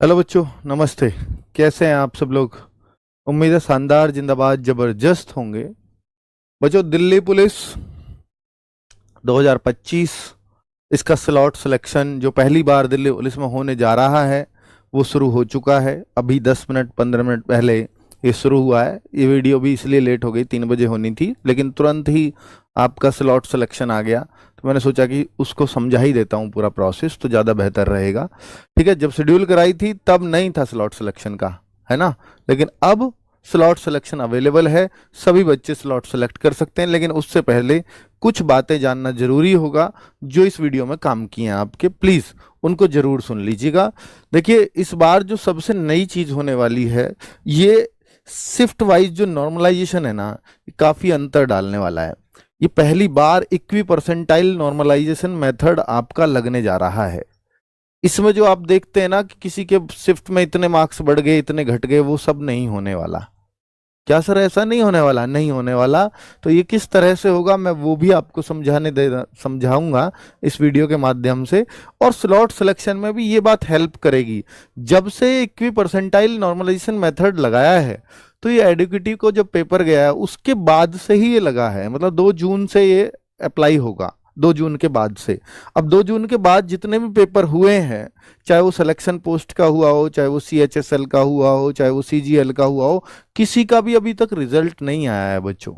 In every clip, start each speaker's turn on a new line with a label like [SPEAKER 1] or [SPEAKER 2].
[SPEAKER 1] Hello बच्चों, नमस्ते। कैसे हैं आप सब लोग? उम्मीद है शानदार, जिंदाबाद, जबरदस्त होंगे। बच्चों, दिल्ली पुलिस 2025 इसका स्लॉट सिलेक्शन जो पहली बार दिल्ली पुलिस में होने जा रहा है वो शुरू हो चुका है। अभी 10 मिनट 15 मिनट पहले ये शुरू हुआ है। ये वीडियो भी इसलिए लेट हो गई, 3 बजे होनी थी, लेकिन तुरंत ही आपका स्लॉट सिलेक्शन आ गया, तो मैंने सोचा कि उसको समझा ही देता हूँ पूरा प्रोसेस, तो ज़्यादा बेहतर रहेगा। ठीक है, जब शेड्यूल कराई थी तब नहीं था स्लॉट सिलेक्शन का, है ना, लेकिन अब स्लॉट सिलेक्शन अवेलेबल है। सभी बच्चे स्लॉट सेलेक्ट कर सकते हैं, लेकिन उससे पहले कुछ बातें जानना जरूरी होगा जो इस वीडियो में काम किए हैं आपके, प्लीज़ उनको जरूर सुन लीजिएगा। देखिए, इस बार जो सबसे नई चीज़ होने वाली है, ये शिफ्ट वाइज जो नॉर्मलाइजेशन है ना, काफ़ी अंतर डालने वाला है। ये पहली बार इक्वी परसेंटाइल नॉर्मलाइजेशन मेथड आपका लगने जा रहा है। इसमें जो आप देखते हैं ना कि किसी के शिफ्ट में इतने मार्क्स बढ़ गए, इतने घट गए, वो सब नहीं होने वाला। क्या सर, ऐसा नहीं होने वाला? नहीं होने वाला। तो ये किस तरह से होगा, मैं वो भी आपको समझाऊंगा इस वीडियो के माध्यम से। और स्लॉट सिलेक्शन में भी ये बात हेल्प करेगी। जब से इक्वी परसेंटाइल नॉर्मलाइजेशन मेथड लगाया है, तो ये एडुकेटिव को जब पेपर गया है उसके बाद से ही ये लगा है, मतलब 2 जून से ये अप्लाई होगा, 2 जून के बाद से। अब 2 जून के बाद जितने भी पेपर हुए हैं, चाहे वो सिलेक्शन पोस्ट का हुआ हो, चाहे वो CHSL का हुआ हो, चाहे वो CGL का हुआ हो, किसी का भी अभी तक रिजल्ट नहीं आया है बच्चों।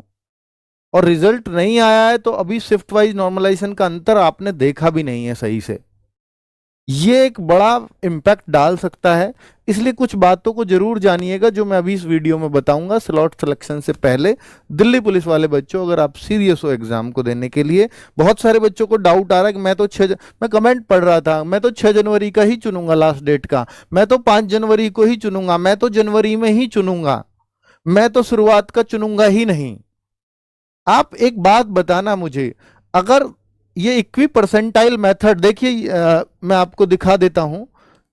[SPEAKER 1] और रिजल्ट नहीं आया है तो अभी शिफ्ट वाइज नॉर्मलाइजेशन का अंतर आपने देखा भी नहीं है सही से। ये एक बड़ा इम्पैक्ट डाल सकता है, इसलिए कुछ बातों को जरूर जानिएगा जो मैं अभी इस वीडियो में बताऊंगा स्लॉट सिलेक्शन से पहले। दिल्ली पुलिस वाले बच्चों, अगर आप सीरियस हो एग्जाम को देने के लिए, बहुत सारे बच्चों को डाउट आ रहा है कि मैं कमेंट पढ़ रहा था, मैं तो 6 जनवरी का ही चुनूंगा लास्ट डेट का, मैं तो 5 जनवरी को ही चुनूंगा, मैं तो जनवरी में ही चुनूंगा, मैं तो शुरुआत का चुनूंगा ही नहीं। आप एक बात बताना मुझे, अगर ये इक्वी परसेंटाइल मेथड, देखिए मैं आपको दिखा देता हूं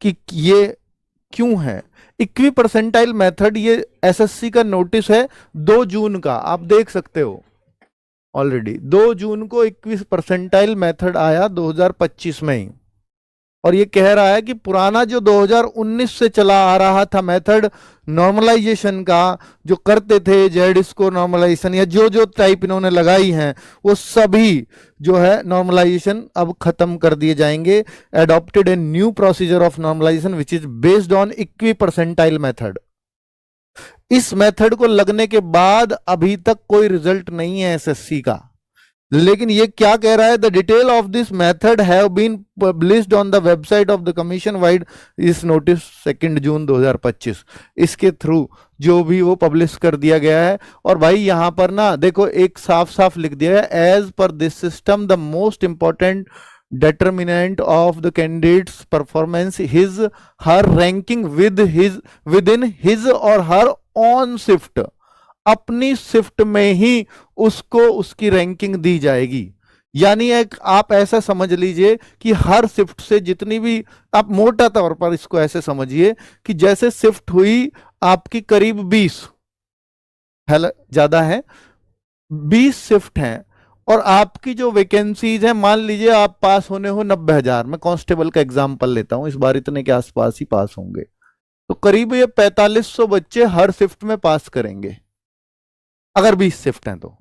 [SPEAKER 1] कि ये क्यों है इक्वी परसेंटाइल मेथड। ये SSC का नोटिस है 2 जून का, आप देख सकते हो। ऑलरेडी 2 जून को इक्वी परसेंटाइल मेथड आया 2025 में ही। और ये कह रहा है कि पुराना जो 2019 से चला आ रहा था मेथड नॉर्मलाइजेशन का, जो करते थे जेड स्कोर नॉर्मलाइजेशन या जो जो टाइप इन्होंने लगाई हैं, वो सभी जो है नॉर्मलाइजेशन अब खत्म कर दिए जाएंगे। Adopted a new procedure of normalisation which is based on equi percentile method. इस मेथड को लगने के बाद अभी तक कोई रिजल्ट नहीं है SSC का, लेकिन ये क्या कह रहा है, the detail of this method have been published on the website of the commission vide इस नोटिस 2 जून 2025। इसके थ्रू जो भी वो पब्लिश कर दिया गया है। और भाई यहां पर ना देखो, एक साफ साफ लिख दिया है, as per this system the most important determinant of the candidate's performance his her ranking within his or her own shift। अपनी शिफ्ट में ही उसको उसकी रैंकिंग दी जाएगी। यानी एक आप ऐसा समझ लीजिए कि हर शिफ्ट से जितनी भी, आप मोटा तौर पर इसको ऐसे समझिए कि जैसे शिफ्ट हुई आपकी करीब 20 है, ज्यादा है, 20 शिफ्ट हैं, और आपकी जो वैकेंसीज है, मान लीजिए आप पास होने हो 90,000, मैं कांस्टेबल का एग्जांपल लेता हूं, इस बार इतने के आसपास ही पास होंगे, तो करीब ये 4500 बच्चे हर शिफ्ट में पास करेंगे। अगर 20 शिफ्ट हैं तो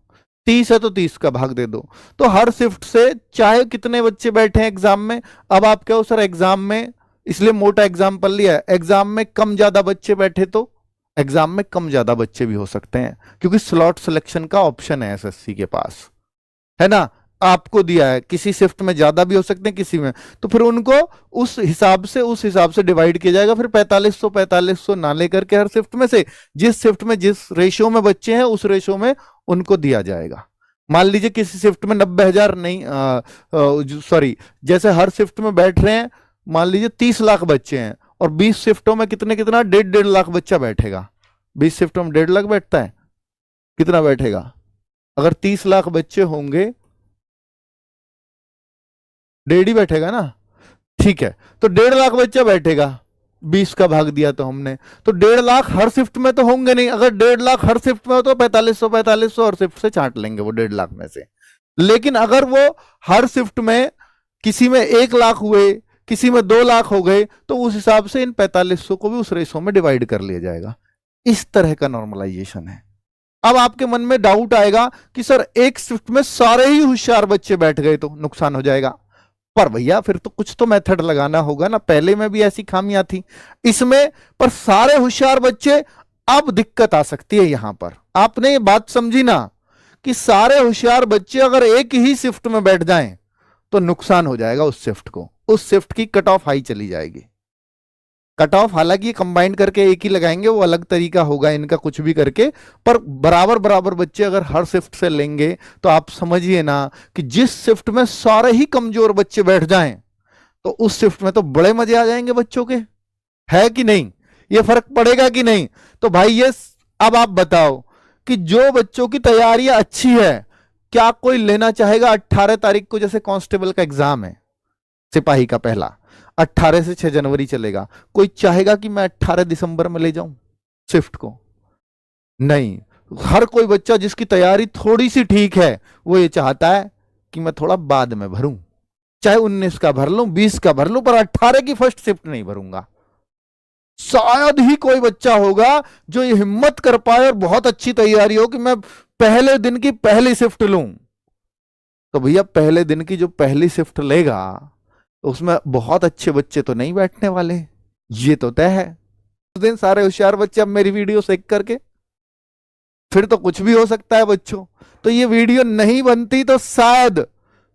[SPEAKER 1] 30 है तो 30 का भाग दे दो, तो हर शिफ्ट से चाहे कितने बच्चे बैठे हैं एग्जाम में। अब आप कहो सर एग्जाम में, इसलिए मोटा एग्जाम्पल लिया है, एग्जाम में कम ज्यादा बच्चे बैठे तो एग्जाम में कम ज्यादा बच्चे भी हो सकते हैं, क्योंकि स्लॉट सिलेक्शन का ऑप्शन है SSC के पास, है ना, आपको दिया है। किसी शिफ्ट में ज्यादा भी हो सकते हैं, किसी में, तो फिर उनको उस हिसाब से डिवाइड किया जाएगा। फिर 4500 ना लेकर के हर शिफ्ट में से जिस शिफ्ट में जिस रेशियो में बच्चे हैं उस रेशियो में उनको दिया जाएगा। मान लीजिए किसी शिफ्ट में 90,000 नहीं, सॉरी, जैसे हर शिफ्ट में बैठ रहे हैं, मान लीजिए 30 लाख बच्चे हैं, और 20 शिफ्टों में कितना 1.5 लाख बच्चा बैठेगा। 20 शिफ्टों में 1.5 लाख बैठता है, कितना बैठेगा? अगर 30 लाख बच्चे होंगे, 1.5 ही बैठेगा ना, ठीक है, तो 1.5 लाख बच्चा बैठेगा, 20 का भाग दिया तो हमने, तो 1.5 लाख हर शिफ्ट में तो होंगे नहीं। अगर 1.5 लाख हर शिफ्ट में हो तो 4500 हर शिफ्ट से छांट लेंगे वो 1.5 लाख में से। लेकिन अगर वो हर शिफ्ट में किसी में 1 लाख हुए, किसी में 2 लाख हो गए तो उस हिसाब से इन 4500 को भी उस रेशो में डिवाइड कर लिया जाएगा। इस तरह का नॉर्मलाइजेशन है। अब आपके मन में डाउट आएगा कि सर एक शिफ्ट में सारे ही होशियार बच्चे बैठ गए तो नुकसान हो जाएगा। पर भैया फिर तो कुछ तो मेथड लगाना होगा ना, पहले में भी ऐसी खामियां थी इसमें, पर सारे होशियार बच्चे, अब दिक्कत आ सकती है यहां पर। आपने ये बात समझी ना कि सारे होशियार बच्चे अगर एक ही शिफ्ट में बैठ जाएं तो नुकसान हो जाएगा उस शिफ्ट को, उस शिफ्ट की कट ऑफ हाई चली जाएगी। कट ऑफ हालांकि कंबाइन करके एक ही लगाएंगे, वो अलग तरीका होगा इनका कुछ भी करके, पर बराबर बराबर बच्चे अगर हर शिफ्ट से लेंगे तो आप समझिए ना कि जिस शिफ्ट में सारे ही कमजोर बच्चे बैठ जाएं तो उस शिफ्ट में तो बड़े मजे आ जाएंगे बच्चों के, है कि नहीं? ये फर्क पड़ेगा कि नहीं? तो भाई ये अब आप बताओ कि जो बच्चों की तैयारियां अच्छी है, क्या कोई लेना चाहेगा 18 तारीख को, जैसे कांस्टेबल का एग्जाम है सिपाही का पहला, 18 से 6 जनवरी चलेगा, कोई चाहेगा कि मैं 18 दिसंबर में ले जाऊं शिफ्ट को? नहीं। हर कोई बच्चा जिसकी तैयारी थोड़ी सी ठीक है वो ये चाहता है कि मैं थोड़ा बाद में भरूं, चाहे 19 का भर लूं, 20 का भर लूं, पर 18 की फर्स्ट शिफ्ट नहीं भरूंगा। शायद ही कोई बच्चा होगा जो ये हिम्मत कर पाए और बहुत अच्छी तैयारी हो कि मैं पहले दिन की पहली शिफ्ट लूं। तो भैया पहले दिन की जो पहली शिफ्ट लेगा तो उसमें बहुत अच्छे बच्चे तो नहीं बैठने वाले, ये तो तय है। उस दिन सारे होशियार बच्चे अब मेरी वीडियो सेक करके, फिर तो कुछ भी हो सकता है बच्चों। तो ये वीडियो नहीं बनती तो शायद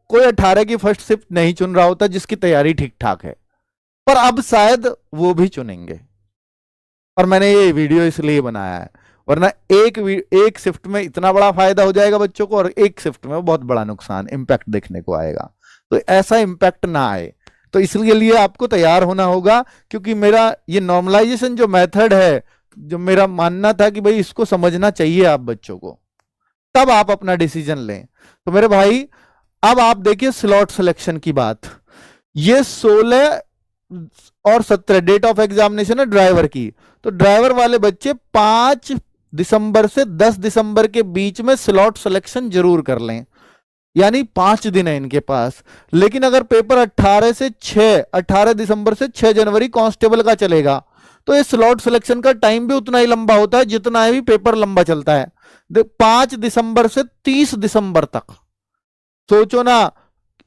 [SPEAKER 1] कोई 18 की फर्स्ट शिफ्ट नहीं चुन रहा होता जिसकी तैयारी ठीक ठाक है, पर अब शायद वो भी चुनेंगे। और मैंने ये वीडियो इसलिए बनाया है, वरना एक शिफ्ट में इतना बड़ा फायदा हो जाएगा बच्चों को और एक शिफ्ट में बहुत बड़ा नुकसान इंपैक्ट देखने को आएगा। तो ऐसा इंपैक्ट ना आए, तो इसलिए लिए आपको तैयार होना होगा, क्योंकि मेरा ये नॉर्मलाइजेशन जो मेथड है, जो मेरा मानना था कि भाई इसको समझना चाहिए आप बच्चों को, तब आप अपना डिसीजन लें। तो मेरे भाई अब आप देखिए स्लॉट सिलेक्शन की बात, ये 16 और 17 डेट ऑफ एग्जामिनेशन है ड्राइवर की, तो ड्राइवर वाले बच्चे 5 दिसंबर से 10 दिसंबर के बीच में स्लॉट सिलेक्शन जरूर कर लें, यानी 5 दिन है इनके पास। लेकिन अगर पेपर 18 दिसंबर से 6 जनवरी कांस्टेबल का चलेगा तो ये स्लॉट सिलेक्शन का टाइम भी उतना ही लंबा होता है जितना भी पेपर लंबा चलता है, 5 दिसंबर से 30 दिसंबर तक। सोचो ना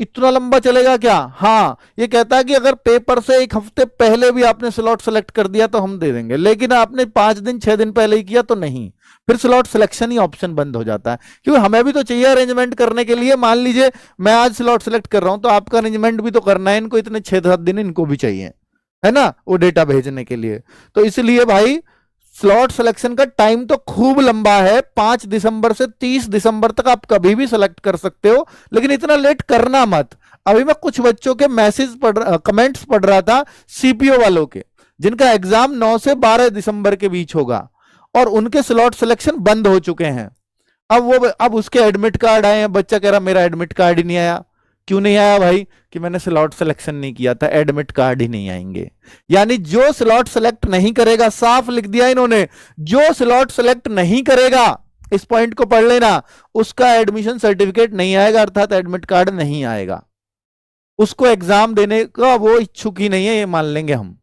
[SPEAKER 1] इतना लंबा चलेगा क्या? हाँ, ये कहता है कि अगर पेपर से एक हफ्ते पहले भी आपने स्लॉट सेलेक्ट कर दिया तो हम दे देंगे, लेकिन आपने 5 दिन 6 दिन पहले ही किया तो नहीं, फिर स्लॉट सिलेक्शन ही ऑप्शन बंद हो जाता है। क्योंकि हमें भी तो चाहिए अरेंजमेंट करने के लिए। मान लीजिए मैं आज स्लॉट सेलेक्ट कर रहा हूं तो आपका अरेंजमेंट भी तो करना है, इनको इतने 6-7 दिन इनको भी चाहिए, है ना, वो डेटा भेजने के लिए। तो इसलिए भाई स्लॉट सिलेक्शन का टाइम तो खूब लंबा है, 5 दिसंबर से 30 दिसंबर तक आप कभी भी सिलेक्ट कर सकते हो, लेकिन इतना लेट करना मत। अभी मैं कुछ बच्चों के मैसेज कमेंट्स पढ़ रहा था सीपीओ वालों के, जिनका एग्जाम 9 से 12 दिसंबर के बीच होगा और उनके स्लॉट सिलेक्शन बंद हो चुके हैं। अब उसके एडमिट कार्ड आए हैं, बच्चा कह रहा मेरा एडमिट कार्ड ही नहीं आया। क्यों नहीं आया भाई? कि मैंने स्लॉट सिलेक्शन नहीं किया था, एडमिट कार्ड ही नहीं आएंगे। यानी जो स्लॉट सिलेक्ट नहीं करेगा, साफ लिख दिया इन्होंने, जो स्लॉट सिलेक्ट नहीं करेगा, इस पॉइंट को पढ़ लेना, उसका एडमिशन सर्टिफिकेट नहीं आएगा, अर्थात एडमिट कार्ड नहीं आएगा। उसको एग्जाम देने का वो इच्छुक ही नहीं है, ये मान लेंगे हम।